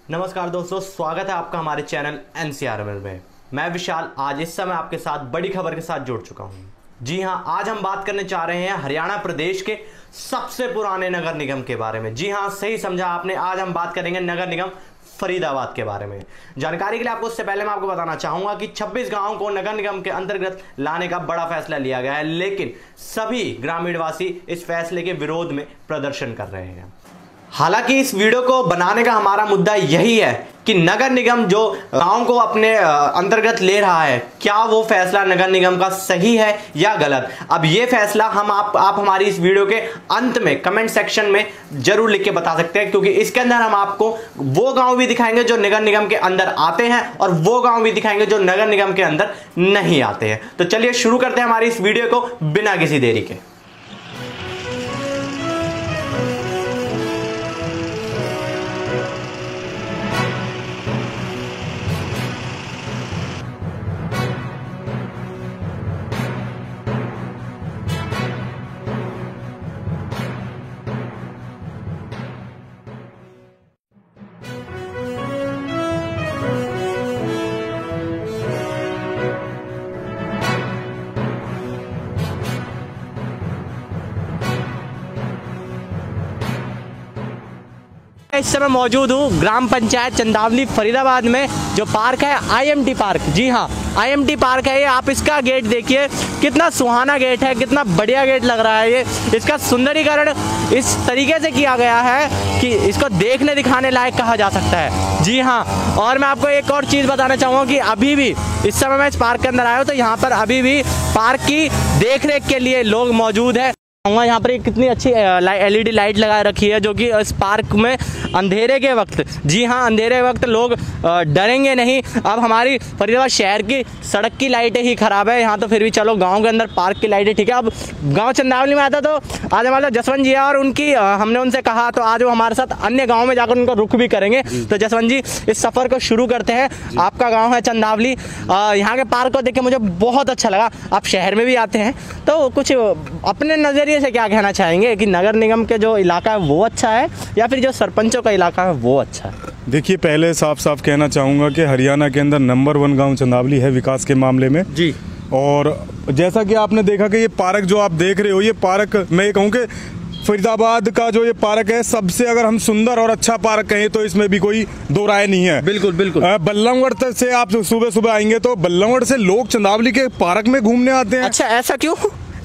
नमस्कार दोस्तों, स्वागत है आपका हमारे चैनल NCRML में। मैं विशाल आज इस समय आपके साथ बड़ी खबर के साथ जुड़ चुका हूं। जी हां, आज हम बात करने जा रहे हैं हरियाणा प्रदेश के सबसे पुराने नगर निगम के बारे में। जी हां, सही समझा आपने, आज हम बात करेंगे नगर निगम फरीदाबाद के बारे में। जानकारी के लिए आपको उससे पहले मैं आपको बताना चाहूंगा कि 26 गांवों को नगर निगम के अंतर्गत लाने का बड़ा फैसला लिया गया है, लेकिन सभी ग्रामीणवासी इस फैसले के विरोध में प्रदर्शन कर रहे हैं। हालांकि इस वीडियो को बनाने का हमारा मुद्दा यही है कि नगर निगम जो गांव को अपने अंतर्गत ले रहा है, क्या वो फैसला नगर निगम का सही है या गलत। अब ये फैसला आप हमारी इस वीडियो के अंत में कमेंट सेक्शन में जरूर लिख के बता सकते हैं, क्योंकि इसके अंदर हम आपको वो गांव भी दिखाएंगे जो नगर निगम के अंदर आते हैं और वो गांव भी दिखाएंगे जो नगर निगम के अंदर नहीं आते हैं। तो चलिए शुरू करते हैं हमारी इस वीडियो को बिना किसी देरी के। इस समय मौजूद हूँ ग्राम पंचायत चंदावली फरीदाबाद में, जो पार्क है IMT पार्क। जी हाँ, IMT पार्क है ये। आप इसका गेट देखिए, कितना सुहाना गेट है, कितना बढ़िया गेट लग रहा है ये। इसका सुंदरीकरण इस तरीके से किया गया है कि इसको देखने दिखाने लायक कहा जा सकता है। जी हाँ, और मैं आपको एक और चीज़ बताना चाहूँगा कि अभी भी इस समय मैं इस पार्क के अंदर आया हूँ तो यहाँ पर अभी भी पार्क की देखरेख के लिए लोग मौजूद है। यहाँ पर एक कितनी अच्छी LED लाइट लगा रखी है, जो कि इस पार्क में अंधेरे के वक्त, जी हाँ अंधेरे वक्त लोग डरेंगे नहीं। अब हमारी फरीदाबाद शहर की सड़क की लाइटें ही खराब है यहाँ, तो फिर भी चलो गांव के अंदर पार्क की लाइटें ठीक है। अब गांव चंदावली में आता तो आज हमारे जसवंत जी है और उनकी हमने उनसे कहा तो आज वो हमारे साथ अन्य गाँव में जाकर उनका रुख भी करेंगे। तो जसवंत जी, इस सफ़र को शुरू करते हैं। आपका गाँव है चंदावली, यहाँ के पार्क को देख के मुझे बहुत अच्छा लगा। आप शहर में भी आते हैं तो कुछ अपने नज़रिए से क्या कहना चाहेंगे कि नगर निगम के जो इलाका है वो अच्छा है या फिर जो सरपंचों का इलाका है वो अच्छा है? देखिए, पहले साफ साफ कहना चाहूँगा कि हरियाणा के अंदर नंबर 1 गांव चंदावली है विकास के मामले में जी। और जैसा कि आपने देखा कि ये पार्क जो आप देख रहे हो, ये पार्क मैं ये कहूँ कि फरीदाबाद का जो ये पार्क है, सबसे अगर हम सुंदर और अच्छा पार्क कहें तो इसमें भी कोई दो राय नहीं है। बिल्कुल बिल्कुल। बल्लमगढ़ से आप सुबह सुबह आएंगे तो बल्लमगढ़ से लोग चंदावली के पार्क में घूमने आते हैं। अच्छा, ऐसा क्यों?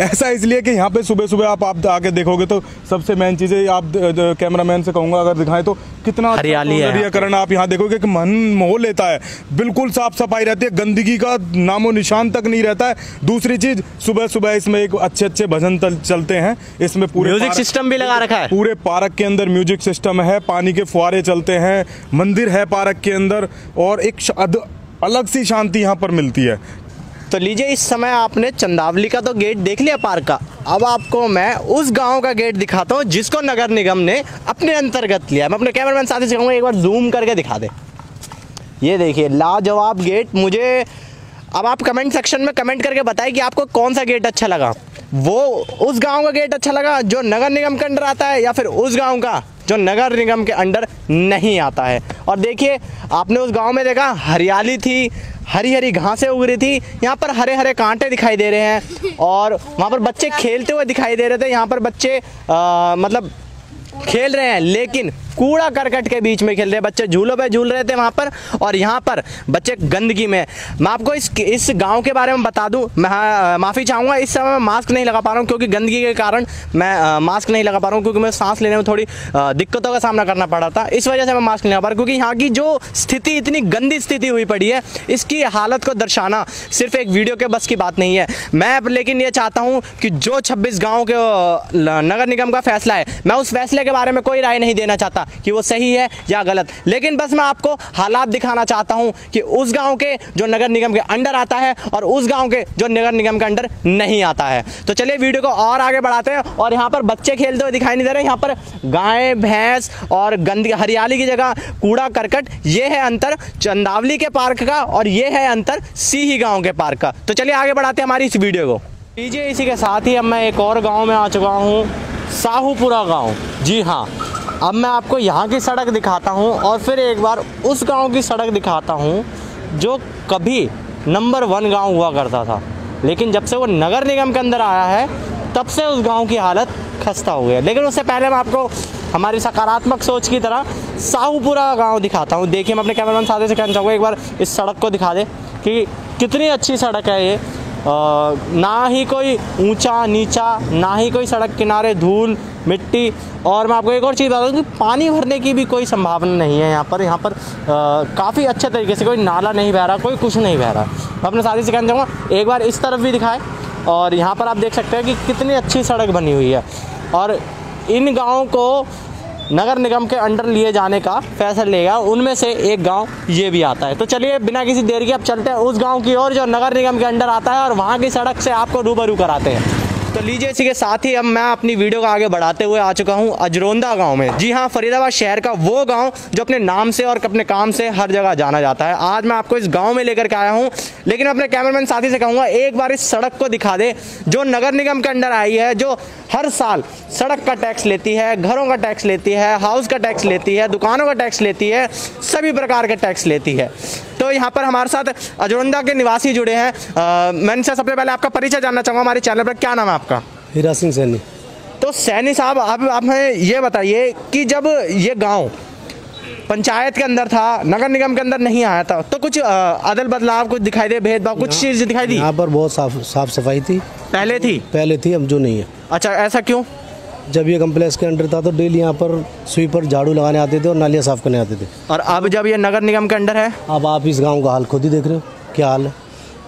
ऐसा इसलिए कि यहाँ पे सुबह सुबह आप आके देखोगे तो सबसे मेन चीज़ है, आप कैमरामैन से कहूँगा अगर दिखाएं तो कितना हरियाली है। आप यहाँ देखोगे कि मन मोह लेता है। बिल्कुल साफ सफाई रहती है, गंदगी का नामो निशान तक नहीं रहता है। दूसरी चीज, सुबह सुबह इसमें एक अच्छे भजन चलते हैं। इसमें पूरे म्यूजिक सिस्टम भी लगा रखा है। पूरे पार्क के अंदर म्यूजिक सिस्टम है, पानी के फुहारे चलते हैं, मंदिर है पार्क के अंदर, और एक अलग सी शांति यहाँ पर मिलती है। तो लीजिए, इस समय आपने चंदावली का तो गेट देख लिया पार्क का, अब आपको मैं उस गांव का गेट दिखाता हूं जिसको नगर निगम ने अपने अंतर्गत लिया है। मैं अपने कैमरामैन साथी से कहूँगा एक बार जूम करके दिखा दे। ये देखिए, लाजवाब गेट। मुझे अब आप कमेंट सेक्शन में कमेंट करके बताएं कि आपको कौन सा गेट अच्छा लगा। वो उस गाँव का गेट अच्छा लगा जो नगर निगम के अंडर आता है, या फिर उस गाँव का जो नगर निगम के अंडर नहीं आता है। और देखिए, आपने उस गांव में देखा हरियाली थी, हरी हरी घासें उग रही थी, यहाँ पर हरे हरे कांटे दिखाई दे रहे हैं और वहाँ पर बच्चे खेलते हुए दिखाई दे रहे थे। यहाँ पर बच्चे मतलब खेल रहे हैं, लेकिन कूड़ा करकट के बीच में खेल रहे हैं बच्चे। झूलों पे झूल रहे थे वहाँ पर, और यहाँ पर बच्चे गंदगी में। मैं आपको इस गांव के बारे में बता दूं, मैं माफ़ी चाहूँगा, इस समय मैं मास्क नहीं लगा पा रहा हूँ क्योंकि गंदगी के कारण मैं मास्क नहीं लगा पा रहा हूँ, क्योंकि मैं सांस लेने में थोड़ी दिक्कतों का सामना करना पड़ा था। इस वजह से मैं मास्क नहीं लगा पा रहा, क्योंकि यहाँ की जो स्थिति, इतनी गंदी स्थिति हुई पड़ी है, इसकी हालत को दर्शाना सिर्फ एक वीडियो के बस की बात नहीं है। मैं लेकिन ये चाहता हूँ कि जो 26 गाँव के नगर निगम का फैसला है, मैं उस फैसले के बारे में कोई राय नहीं देना चाहता कि वो सही है या गलत, लेकिन बस मैं आपको हालात दिखाना चाहता हूं कि उस गांव के जो नगर निगम के अंडर आता है और उस गांव के जो नगर निगम के अंडर नहीं आता है। तो चलिए वीडियो को और आगे बढ़ाते हैं। और यहाँ पर बच्चे खेलते हुए दिखाई नहीं दे रहे, यहाँ पर गाय भैंस और गंदगी, हरियाली की जगह कूड़ा करकट। ये है अंतर चंदावली के पार्क का और ये है अंतर सीही गाँव के पार्क का। तो चलिए आगे बढ़ाते हैं हमारी इस वीडियो को। लीजिए, इसी के साथ ही अब मैं एक और गाँव में आ चुका हूँ, साहूपुरा गाँव। जी हाँ, अब मैं आपको यहाँ की सड़क दिखाता हूँ और फिर एक बार उस गांव की सड़क दिखाता हूँ जो कभी नंबर 1 गांव हुआ करता था, लेकिन जब से वो नगर निगम के अंदर आया है तब से उस गांव की हालत खस्ता हो गई है। लेकिन उससे पहले मैं आपको हमारी सकारात्मक सोच की तरह साहूपुरा गांव दिखाता हूँ। देखिए, मैं अपने कैमरामैन साथी से कहना चाहूँगा एक बार इस सड़क को दिखा दे कि कितनी अच्छी सड़क है ये। ना ही कोई ऊंचा नीचा, ना ही कोई सड़क किनारे धूल मिट्टी। और मैं आपको एक और चीज़ बता दूँ कि पानी भरने की भी कोई संभावना नहीं है यहाँ पर काफ़ी अच्छे तरीके से कोई नाला नहीं बह रहा, कोई कुछ नहीं बह रहा। मैं अपने साथी से कहना चाहूँगा एक बार इस तरफ भी दिखाए और यहाँ पर आप देख सकते हैं कि कितनी अच्छी सड़क बनी हुई है। और इन गाँवों को नगर निगम के अंडर लिए जाने का फैसला लेगा, उनमें से एक गांव ये भी आता है। तो चलिए बिना किसी देर के अब चलते हैं उस गांव की ओर जो नगर निगम के अंडर आता है और वहां की सड़क से आपको रूबरू कराते हैं। तो लीजिए, इसी के साथ ही अब मैं अपनी वीडियो को आगे बढ़ाते हुए आ चुका हूं अजरोंदा गांव में। जी हां, फरीदाबाद शहर का वो गांव जो अपने नाम से और अपने काम से हर जगह जाना जाता है। आज मैं आपको इस गांव में लेकर के आया हूं, लेकिन अपने कैमरामैन साथी से कहूंगा एक बार इस सड़क को दिखा दे जो नगर निगम के अंडर आई है, जो हर साल सड़क का टैक्स लेती है, घरों का टैक्स लेती है, हाउस का टैक्स लेती है, दुकानों का टैक्स लेती है, सभी प्रकार के टैक्स लेती है। तो यहाँ पर हमारे साथ अजरोंदा के निवासी जुड़े हैं। मैं इनसे सबसे पहले आपका परिचय जानना चाहूँगा हमारे चैनल पर। क्या नाम है आपका? हीरा सिंह सैनी। तो सैनी साहब, आप हमें ये बताइए कि जब ये गांव पंचायत के अंदर था, नगर निगम के अंदर नहीं आया था, तो कुछ अदल बदलाव कुछ दिखाई दे, भेदभाव कुछ चीज़ दिखाई दी? यहाँ पर बहुत साफ सफाई थी। पहले थी, अब जो नहीं है। अच्छा, ऐसा क्यों? जब ये कम्प्लेक्स के अंडर था तो डेली यहाँ पर स्वीपर झाड़ू लगाने आते थे और नालियाँ साफ करने आते थे। और अब जब ये नगर निगम के अंडर है, अब आप इस गाँव का हाल खुद ही देख रहे हो क्या हाल है।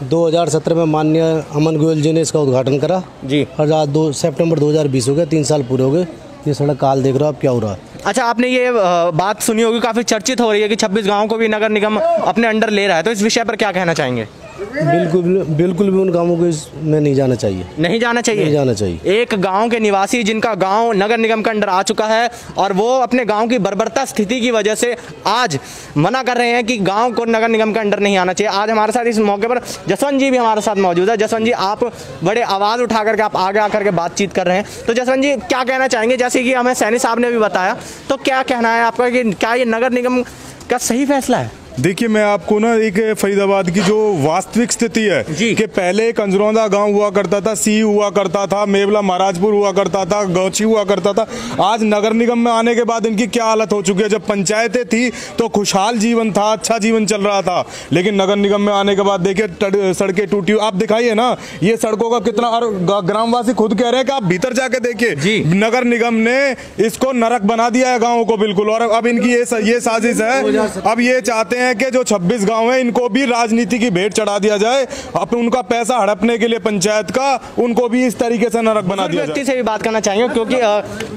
2017 में माननीय अमन गोयल जी ने इसका उद्घाटन करा जी, और आज 2 सितंबर 2020 हो गया, 3 साल पूरे हो गए। ये सड़क का हाल देख रहे हो आप क्या हो रहा है। अच्छा, आपने ये बात सुनी होगी, काफ़ी चर्चित हो रही है कि 26 गाँव को भी नगर निगम अपने अंडर ले रहा है, तो इस विषय पर क्या कहना चाहेंगे? बिल्कुल भी उन गाँवों को इसमें नहीं जाना चाहिए। नहीं जाना चाहिए। एक गांव के निवासी जिनका गांव नगर निगम के अंडर आ चुका है और वो अपने गांव की बर्बरता स्थिति की वजह से आज मना कर रहे हैं कि गांव को नगर निगम के अंडर नहीं आना चाहिए। आज हमारे साथ इस मौके पर जसवंत जी भी हमारे साथ मौजूद है। जसवंत जी, आप बड़े आवाज़ उठा करके आप आगे आकर के बातचीत कर रहे हैं, तो जसवंत जी क्या कहना चाहेंगे? जैसे कि हमें सैनी साहब ने भी बताया, तो क्या कहना है आपका कि क्या ये नगर निगम का सही फैसला है? देखिए, मैं आपको ना एक फरीदाबाद की जो वास्तविक स्थिति है कि पहले एक अंजरौंदा गांव हुआ करता था, सी हुआ करता था, मेवला महाराजपुर हुआ करता था, गौची हुआ करता था। आज नगर निगम में आने के बाद इनकी क्या हालत हो चुकी है। जब पंचायतें थी तो खुशहाल जीवन था, अच्छा जीवन चल रहा था, लेकिन नगर निगम में आने के बाद देखिए सड़कें टूटी। आप दिखाइए ना ये सड़कों का कितना, और ग्रामवासी खुद कह रहे हैं कि आप भीतर जाके देखिए, नगर निगम ने इसको नरक बना दिया है गाँव को बिल्कुल। और अब इनकी ये साजिश है, अब ये चाहते हैं कि जो 26 गांव हैं इनको भी राजनीति की भेंट चढ़ा दिया जाए, अब उनका पैसा हड़पने के लिए पंचायत का, उनको भी इस तरीके से नरक बना दिया जाए। व्यक्ति से भी बात करना चाहेंगे क्योंकि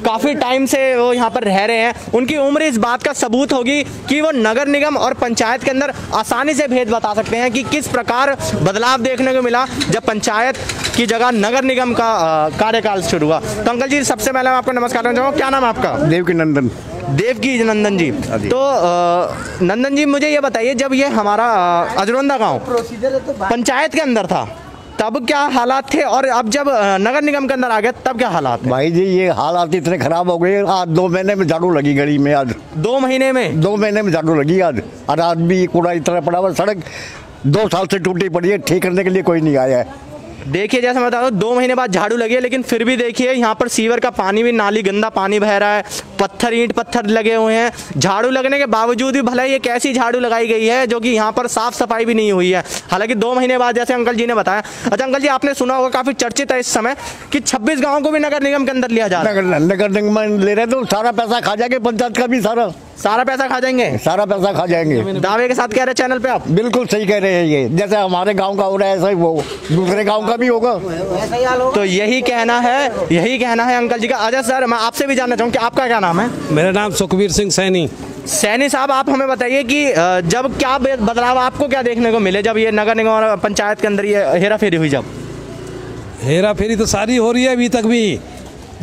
काफी टाइम से वो यहाँ पर रह रहे हैं, उनकी उम्र इस बात का सबूत होगी कि वो नगर निगम और पंचायत के अंदर आसानी से भेद बता सकते हैं कि किस प्रकार बदलाव देखने को मिला जब पंचायत की जगह नगर निगम का कार्यकाल शुरू हुआ। तो अंकल जी, सबसे पहले मैं आपको नमस्कार करना चाहूँगा। क्या नाम है आपका? देवकी नंदन जी। तो नंदन जी, मुझे ये बताइए, जब ये हमारा अजरोंदा गांव पंचायत के अंदर था तब क्या हालात थे, और अब जब नगर निगम के अंदर आ गया तब क्या हालात? भाई जी, ये हालात इतने खराब हो गए, आज 2 महीने में झाड़ू लगी गली में। आज 2 महीने में झाड़ू लगी आज, और आज भी कूड़ा इतना पड़ा हुआ। सड़क 2 साल से टूटी पड़ी है, ठीक करने के लिए कोई नहीं आया है। देखिए, जैसे मैं बता दूं, 2 महीने बाद झाड़ू लगी है, लेकिन फिर भी देखिए यहाँ पर सीवर का पानी भी, नाली गंदा पानी बह रहा है, ईंट पत्थर लगे हुए हैं। झाड़ू लगने के बावजूद भी भले ये कैसी झाड़ू लगाई गई है जो कि यहाँ पर साफ सफाई भी नहीं हुई है, हालांकि 2 महीने बाद, जैसे अंकल जी ने बताया। अच्छा अंकल जी, आपने सुना होगा, काफी चर्चित है इस समय कि 26 गाँव को भी नगर निगम के अंदर लिया जा रहा है। नगर निगम ले रहे तो सारा पैसा खा जाएंगे, पंचायत का भी सारा पैसा खा जाएंगे। सारा पैसा खा जाएंगे। दावे के साथ कह रहे चैनल पे आप? बिल्कुल सही कह रहे हैं। ये जैसे हमारे गांव का हो रहा है, ऐसा ही वो दूसरे गांव का भी होगा। तो यही कहना है अंकल जी का। अच्छा सर, मैं आपसे भी जानना चाहूँगा कि आपका क्या नाम है? मेरा नाम सुखबीर सिंह सैनी। सैनी साहब, आप हमें बताइए कि जब क्या बदलाव आपको क्या देखने को मिले जब ये नगर निगम और पंचायत के अंदर ये हेरा फेरी हुई? जब हेरा फेरी तो सारी हो रही है अभी तक भी।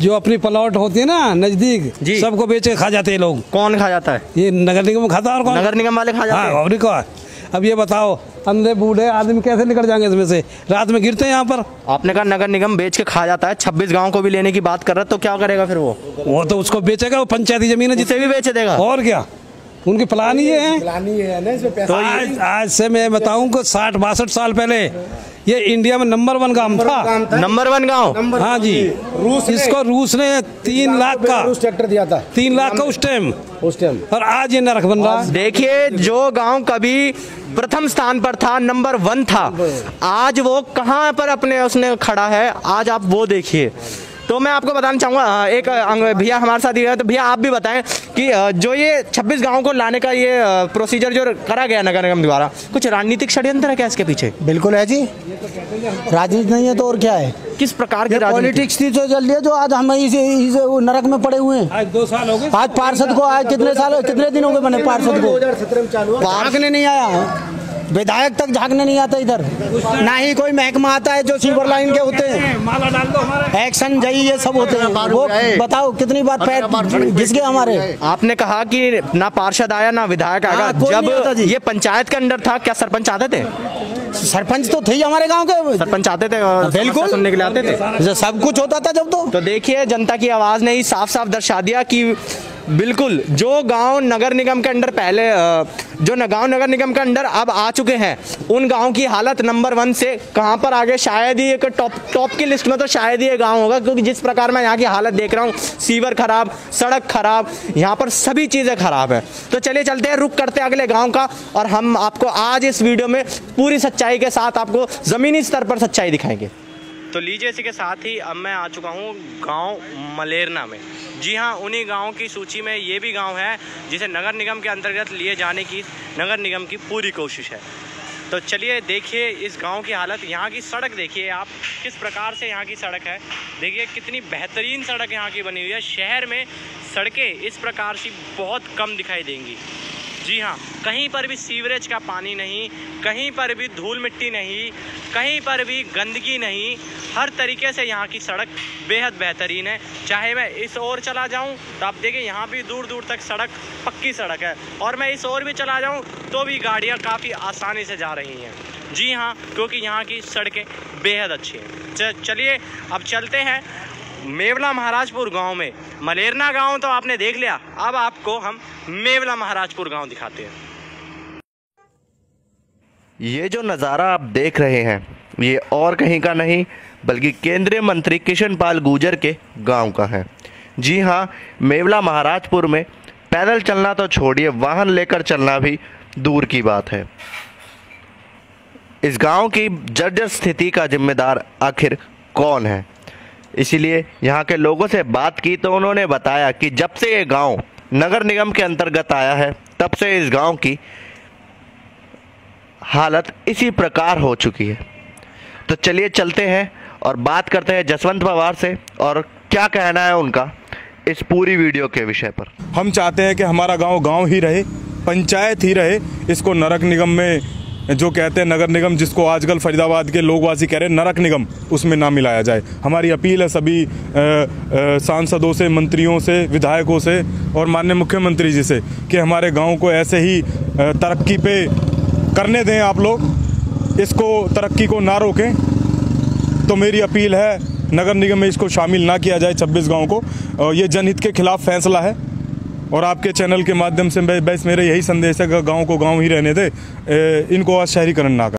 जो अपनी प्लॉट होती है ना नजदीक, सबको बेच के खा जाते हैं लोग। कौन खा जाता है? ये नगर निगम खाता है। और कौन? नगर निगम वाले खा जाते हैं। और अब ये बताओ, अंधे बूढ़े आदमी कैसे निकल जाएंगे इसमें से? रात में गिरते हैं यहाँ पर। आपने कहा नगर निगम बेच के खा जाता है, 26 गांव को भी लेने की बात कर रहा है, तो क्या करेगा फिर वो तो उसको बेचेगा, वो पंचायती जमीन है जिसे भी बेच देगा। और क्या, उनकी प्लान ही है तो आज से मैं बताऊं कि 60-62 साल पहले ये इंडिया में नंबर 1 गांव था। नंबर 1 गांव? हाँ जी। इसको रूस ने 3 लाख का ट्रैक्टर दिया था, 3 लाख का उस टाइम और आज ये नरक बन रहा है। देखिए, जो गांव कभी प्रथम स्थान पर था, नंबर 1 था, आज वो कहां पर अपने उसने खड़ा है, आज आप वो देखिए। तो मैं आपको बताना चाहूँगा, एक भैया हमारे साथ ही है, तो भैया आप भी बताएं कि जो ये 26 गांव को लाने का ये प्रोसीजर जो करा गया नगर निगम द्वारा, कुछ राजनीतिक षड्यंत्र है क्या इसके पीछे? बिल्कुल है जी, राजनीति नहीं है तो और क्या है? किस प्रकार की पॉलिटिक्स थी जो चल रही है, जो आज हम इस नरक में पड़े हुए हैं। आज 2 साल हो गए। आज पार्षद को आज कितने दिन हो गए बने पार्षद को? 2017 में चालू हुआ, झांकने नहीं आया, विधायक तक झांकने नहीं आता इधर, ना ही कोई महकमा आता है जो सीवर लाइन के होते हैं, माला डाल दो हमारे एक्शन जई ये सब होते हैं। वो बताओ कितनी बार पैर घिस गए हमारे। आपने कहा कि ना पार्षद आया ना विधायक आया, जब ये पंचायत के अंदर था, क्या सरपंच आते थे? सरपंच तो थे ही हमारे गांव के, सरपंच आते थे, बिल्कुल सुनने के लिए आते थे, सब कुछ होता था जब। तो देखिए, जनता की आवाज ने ही साफ साफ दर्शा दिया कि बिल्कुल जो गांव नगर निगम के अंदर पहले जो गांव नगर निगम के अंदर अब आ चुके हैं, उन गांव की हालत नंबर 1 से कहां पर आगे, शायद ही एक टॉप की लिस्ट में तो शायद ही ये गांव होगा, क्योंकि जिस प्रकार मैं यहाँ की हालत देख रहा हूँ, सीवर खराब, सड़क खराब, यहाँ पर सभी चीज़ें खराब है। तो चलिए चलते हैं, रुक करते हैं अगले गाँव का, और हम आपको आज इस वीडियो में पूरी सच्चाई के साथ आपको ज़मीनी स्तर पर सच्चाई दिखाएंगे। तो लीजिए, इसी के साथ ही अब मैं आ चुका हूँ गांव मलेरना में। जी हाँ, उन्हीं गांव की सूची में ये भी गांव है जिसे नगर निगम के अंतर्गत लिए जाने की नगर निगम की पूरी कोशिश है। तो चलिए देखिए इस गांव की हालत, यहाँ की सड़क देखिए आप, किस प्रकार से यहाँ की सड़क है। देखिए कितनी बेहतरीन सड़क यहाँ की बनी हुई है। शहर में सड़कें इस प्रकार से बहुत कम दिखाई देंगी। जी हाँ, कहीं पर भी सीवरेज का पानी नहीं, कहीं पर भी धूल मिट्टी नहीं, कहीं पर भी गंदगी नहीं, हर तरीके से यहाँ की सड़क बेहद बेहतरीन है। चाहे मैं इस ओर चला जाऊँ तो आप देखिए यहाँ भी दूर दूर तक सड़क पक्की सड़क है, और मैं इस ओर भी चला जाऊँ तो भी गाड़ियाँ काफ़ी आसानी से जा रही हैं। जी हाँ, क्योंकि यहाँ की सड़कें बेहद अच्छी हैं। चलिए अब चलते हैं मेवला महाराजपुर गांव में। मलेरना गांव तो आपने देख लिया, अब आपको हम मेवला महाराजपुर गांव दिखाते हैं। ये जो नज़ारा आप देख रहे हैं, ये और कहीं का नहीं बल्कि केंद्रीय मंत्री किशन पाल गुर्जर के गांव का है। जी हाँ, मेवला महाराजपुर में पैदल चलना तो छोड़िए, वाहन लेकर चलना भी दूर की बात है। इस गांव की जर्जर स्थिति का जिम्मेदार आखिर कौन है? इसीलिए यहाँ के लोगों से बात की तो उन्होंने बताया कि जब से ये गांव नगर निगम के अंतर्गत आया है, तब से इस गांव की हालत इसी प्रकार हो चुकी है। तो चलिए चलते हैं और बात करते हैं जसवंत पवार से, और क्या कहना है उनका इस पूरी वीडियो के विषय पर। हम चाहते हैं कि हमारा गांव गांव ही रहे, पंचायत ही रहे, इसको नरक निगम में जो कहते हैं नगर निगम, जिसको आजकल फरीदाबाद के लोगवासी कह रहे हैं नरक निगम, उसमें ना मिलाया जाए। हमारी अपील है सभी सांसदों से, मंत्रियों से, विधायकों से और माननीय मुख्यमंत्री जी से कि हमारे गांव को ऐसे ही तरक्की पे करने दें, आप लोग इसको तरक्की को ना रोकें। तो मेरी अपील है नगर निगम में इसको शामिल ना किया जाए 26 गाँव को। ये जनहित के खिलाफ फैसला है, और आपके चैनल के माध्यम से बस मेरा यही संदेश है कि गांव को गांव ही रहने दे, इनको शहरीकरण ना करें।